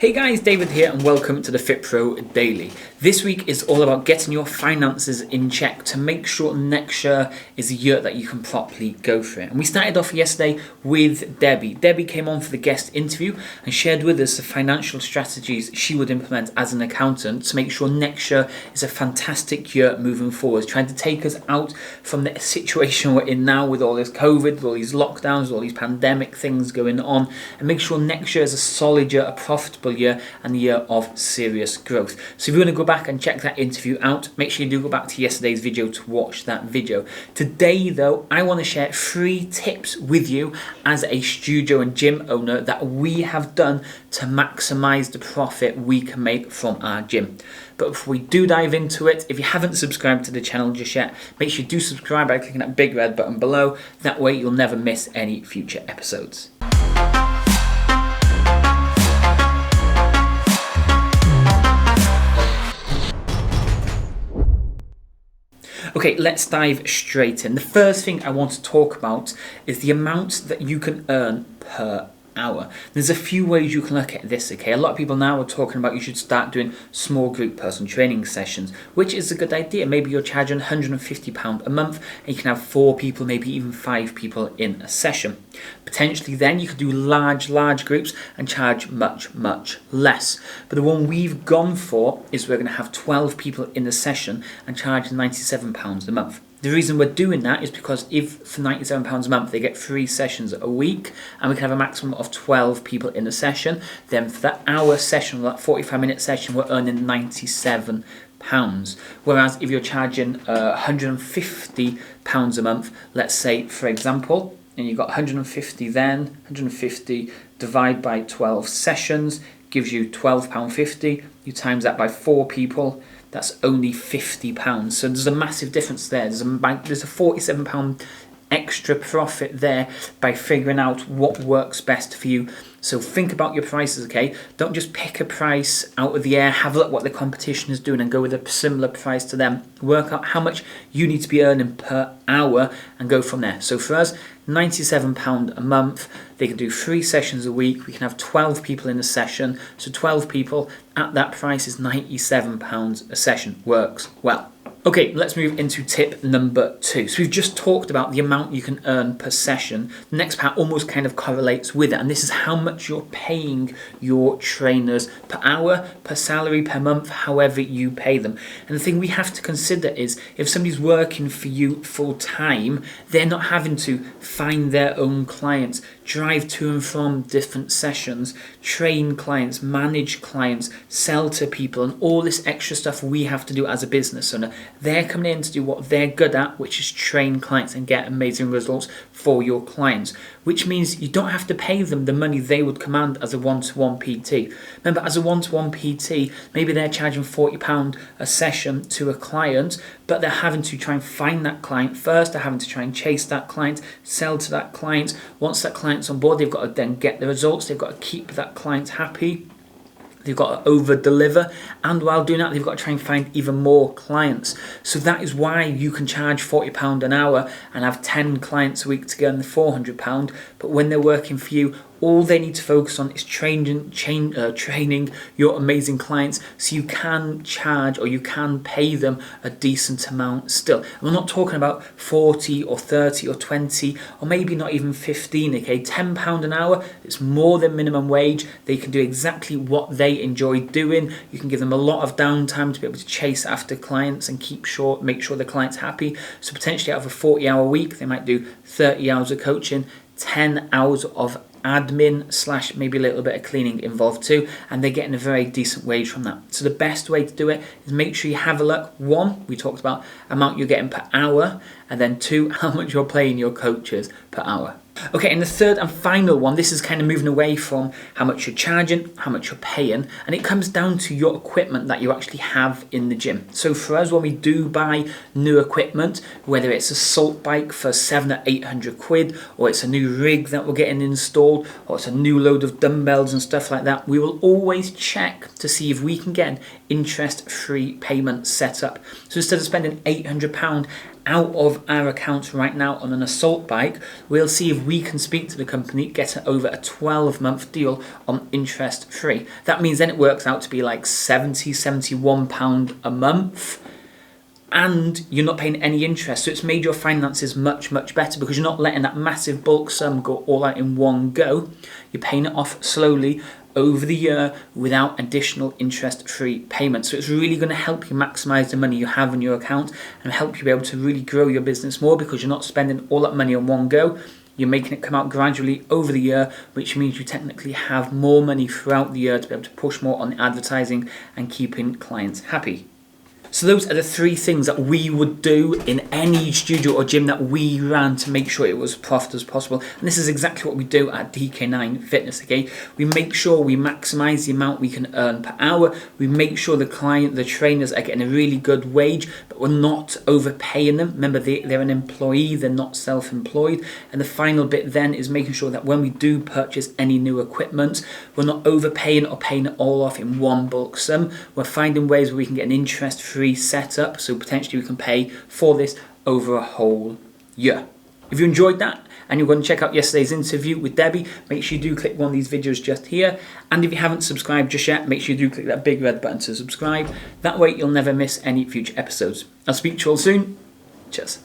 Hey guys, David here and welcome to the Fit Pro Daily. This week is all about getting your finances in check to make sure next year is a year that you can properly go for it. And we started off yesterday with Debbie. Debbie came on for the guest interview and shared with us the financial strategies she would implement as an accountant to make sure next year is a fantastic year moving forward, trying to take us out from the situation we're in now with all this COVID, with all these lockdowns, with all these pandemic things going on, and make sure next year is a solid year, a profitable year, and a year of serious growth. So if you want to go back and check that interview out, make sure you do go back to yesterday's video to watch that video. Today though, I want to share 3 tips with you as a studio and gym owner that we have done to maximize the profit we can make from our gym. But before we do dive into it, if you haven't subscribed to the channel just yet, make sure you do subscribe by clicking that big red button below. That way you'll never miss any future episodes. Okay, let's dive straight in. The first thing I want to talk about is the amount that you can earn per hour. There's a few ways you can look at this, okay? A lot of people now are talking about you should start doing small group personal training sessions, which is a good idea. Maybe you're charging £150 a month and you can have 4 people, maybe even 5 people in a session. Potentially then you could do large groups and charge much less. But the one we've gone for is we're going to have 12 people in the session and charge £97 a month. The reason we're doing that is because if for £97 a month they get 3 sessions a week and we can have a maximum of 12 people in a session, then for that hour session, that 45-minute session, we're earning £97. Whereas if you're charging £150 a month, let's say for example, and you've got 150 then, 150 divide by 12 sessions gives you £12.50. You times that by 4 people, that's only £50. So there's a massive difference there. There's a £47 extra profit there by figuring out what works best for you. So think about your prices, okay? Don't just pick a price out of the air, have a look what the competition is doing and go with a similar price to them. Work out how much you need to be earning per hour and go from there. So for us, £97 a month. They can do 3 sessions a week. We can have 12 people in a session. So 12 people at that price is £97 a session. Works well. Okay, let's move into tip number 2. So we've just talked about the amount you can earn per session. The next part almost kind of correlates with it, and this is how much you're paying your trainers per hour, per salary, per month, however you pay them. And the thing we have to consider is if somebody's working for you full time, they're not having to find their own clients, drive to and from different sessions, train clients, manage clients, sell to people, and all this extra stuff we have to do as a business owner. They're coming in to do what they're good at, which is train clients and get amazing results for your clients, which means you don't have to pay them the money they would command as a one-to-one PT. Remember, as a one-to-one PT, maybe they're charging £40 a session to a client, but they're having to try and find that client first. They're having to try and chase that client, sell to that client. Once that client's on board, they've got to then get the results. They've got to keep that client happy. They've got to over-deliver, and while doing that, they've got to try and find even more clients. So that is why you can charge £40 an hour and have 10 clients a week to get on the £400. But when they're working for you, all they need to focus on is training your amazing clients so you can charge or you can pay them a decent amount still. And we're not talking about 40 or 30 or 20 or maybe not even 15, okay? £10 an hour, it's more than minimum wage. They can do exactly what they enjoy doing. You can give them a lot of downtime to be able to chase after clients and make sure the client's happy. So potentially out of a 40-hour week, they might do 30 hours of coaching, 10 hours of admin / maybe a little bit of cleaning involved too, and they're getting a very decent wage from that. So the best way to do it is make sure you have a look. 1, we talked about amount you're getting per hour, and then 2, how much you're paying your coaches per hour. Okay, and the third and final one, this is kind of moving away from how much you're charging, how much you're paying, and it comes down to your equipment that you actually have in the gym. So for us, when we do buy new equipment, whether it's a salt bike for 700 or 800 quid, or it's a new rig that we're getting installed, or it's a new load of dumbbells and stuff like that, we will always check to see if we can get an interest-free payment set up. So instead of spending £800 out of our accounts right now on an assault bike, we'll see if we can speak to the company, get it over a 12-month deal on interest free. That means then it works out to be like £71 a month, and you're not paying any interest. So it's made your finances much, much better because you're not letting that massive bulk sum go all out in one go. You're paying it off slowly over the year without additional interest-free payments. So it's really going to help you maximize the money you have in your account and help you be able to really grow your business more because you're not spending all that money on one go. You're making it come out gradually over the year, which means you technically have more money throughout the year to be able to push more on advertising and keeping clients happy. So those are the 3 things that we would do in any studio or gym that we ran to make sure it was as profitable as possible. And this is exactly what we do at DK9 Fitness, okay? We make sure we maximize the amount we can earn per hour. We make sure the trainers are getting a really good wage, but we're not overpaying them. Remember, they're an employee, they're not self-employed. And the final bit then is making sure that when we do purchase any new equipment, we're not overpaying or paying it all off in one bulk sum. We're finding ways where we can get an interest-free setup, so potentially we can pay for this over a whole year. If you enjoyed that and you're going to check out yesterday's interview with Debbie, make sure you do click one of these videos just here. And if you haven't subscribed just yet, make sure you do click that big red button to subscribe. That way you'll never miss any future episodes. I'll speak to you all soon. Cheers.